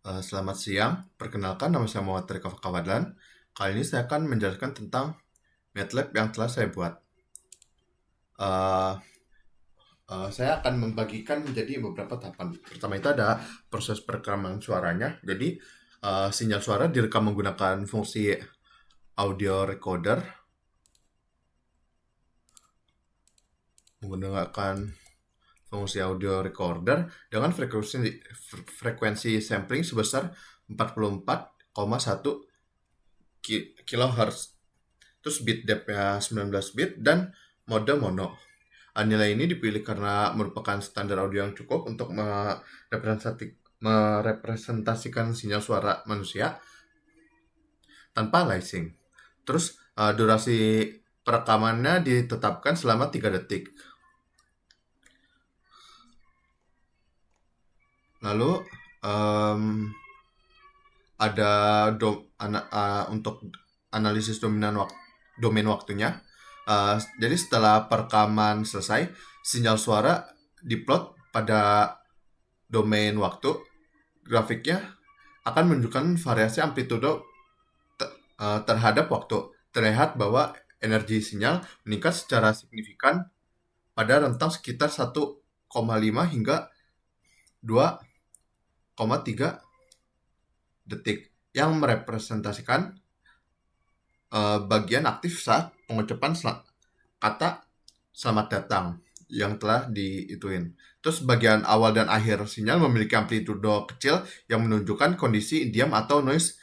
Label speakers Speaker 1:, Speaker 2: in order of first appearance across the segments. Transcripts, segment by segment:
Speaker 1: Selamat siang, perkenalkan nama saya Muhammad Tariq Kawadlan. Kali ini saya akan menjelaskan tentang MATLAB yang telah saya buat. Eh, saya akan membagikan menjadi beberapa tahapan. Pertama itu ada proses perekaman suaranya. Jadi sinyal suara direkam menggunakan fungsi audio recorder, menggunakan fungsi audio recorder dengan frekuensi sampling sebesar 44,1 kHz. Terus bit depth-nya 19 bit dan mode mono. Nilai ini dipilih karena merupakan standar audio yang cukup untuk merepresentasikan sinyal suara manusia tanpa aliasing. Terus durasi perekamannya ditetapkan selama 3 detik. Lalu ada untuk analisis domain waktunya. Jadi setelah perekaman selesai, sinyal suara diplot pada domain waktu. Grafiknya akan menunjukkan variasi amplitudo terhadap waktu. Terlihat bahwa energi sinyal meningkat secara signifikan pada rentang sekitar 1,5 hingga 2,3 detik yang merepresentasikan bagian aktif saat pengucapan kata selamat datang yang telah diituin. Terus bagian awal dan akhir sinyal memiliki amplitudo kecil yang menunjukkan kondisi diam atau noise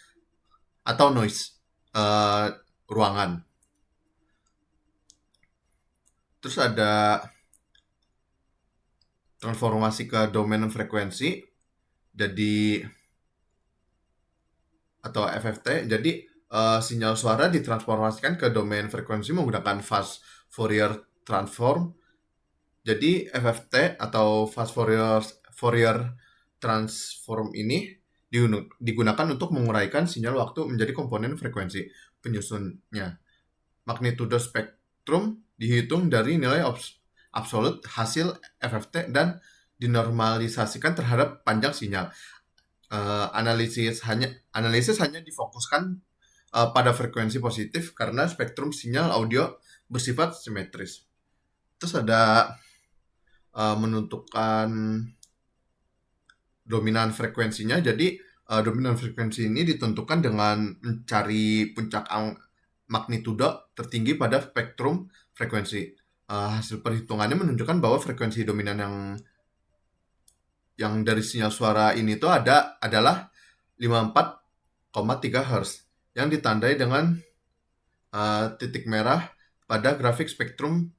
Speaker 1: ruangan. Terus ada transformasi ke domain frekuensi atau FFT. Jadi sinyal suara ditransformasikan ke domain frekuensi menggunakan fast Fourier transform. Jadi FFT atau fast Fourier transform ini digunakan untuk menguraikan sinyal waktu menjadi komponen frekuensi penyusunnya. Magnitudo spektrum dihitung dari nilai absolut hasil FFT dan dinormalisasikan terhadap panjang sinyal. Analisis hanya difokuskan pada frekuensi positif karena spektrum sinyal audio bersifat simetris. Terus ada menentukan dominan frekuensinya. Jadi dominan frekuensi ini ditentukan dengan mencari puncak magnitudo tertinggi pada spektrum frekuensi. Hasil perhitungannya menunjukkan bahwa frekuensi dominan yang dari sinyal suara ini tuh adalah 54,3 Hz yang ditandai dengan titik merah pada grafik spektrum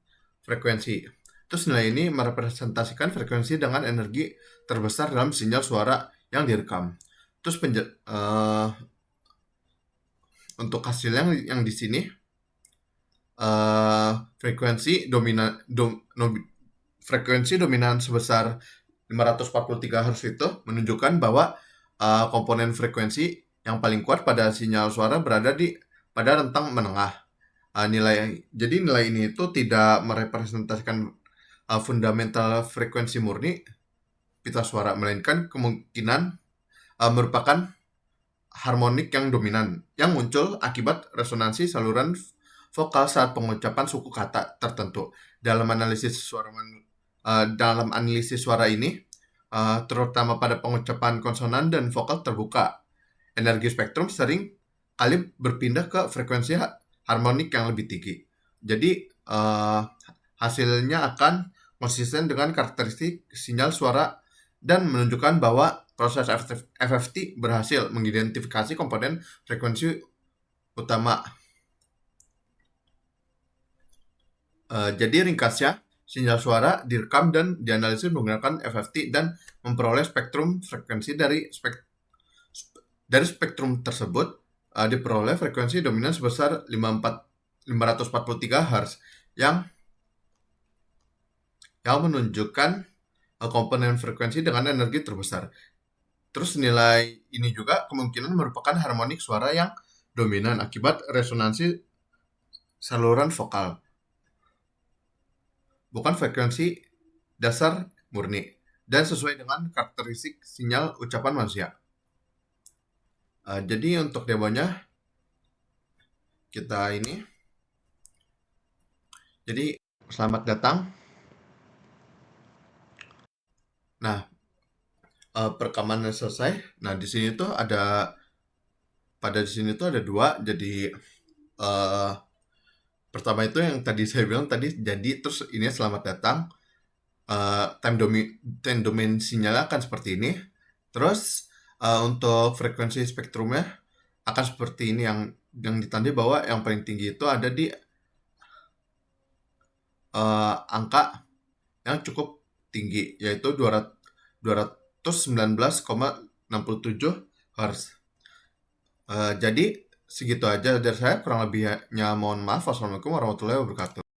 Speaker 1: frekuensi. Terus nilai ini merepresentasikan frekuensi dengan energi terbesar dalam sinyal suara yang direkam. Terus untuk hasilnya yang di sini frekuensi dominan sebesar 543 Hz itu menunjukkan bahwa komponen frekuensi yang paling kuat pada sinyal suara berada pada rentang menengah. Jadi nilai ini itu tidak merepresentasikan fundamental frekuensi murni pita suara, melainkan kemungkinan merupakan harmonik yang dominan yang muncul akibat resonansi saluran vokal saat pengucapan suku kata tertentu. Dalam analisis suara ini, terutama pada pengucapan konsonan dan vokal terbuka, energi spektrum sering kali berpindah ke frekuensi harmonik yang lebih tinggi. Jadi hasilnya akan konsisten dengan karakteristik sinyal suara dan menunjukkan bahwa proses FFT berhasil mengidentifikasi komponen frekuensi utama. Jadi ringkasnya, sinyal suara direkam dan dianalisis menggunakan FFT dan memperoleh spektrum frekuensi dari spektrum tersebut diperoleh frekuensi dominan sebesar 543 Hz yang menunjukkan komponen frekuensi dengan energi terbesar. Terus nilai ini juga kemungkinan merupakan harmonik suara yang dominan akibat resonansi saluran vokal, bukan frekuensi dasar murni, dan sesuai dengan karakteristik sinyal ucapan manusia. Jadi untuk demonya kita ini. Jadi selamat datang. Nah, perekamannya selesai. Nah, di sini tuh ada dua. Jadi eh pertama itu yang tadi saya bilang tadi, jadi terus ini selamat datang. Time domain sinyalnya akan seperti ini. Terus untuk frekuensi spektrumnya akan seperti ini, yang ditandai bahwa yang paling tinggi itu ada di angka yang cukup tinggi, yaitu 219,67 Hz. Jadi segitu aja dari saya, kurang lebihnya mohon maaf. Wassalamualaikum warahmatullahi wabarakatuh.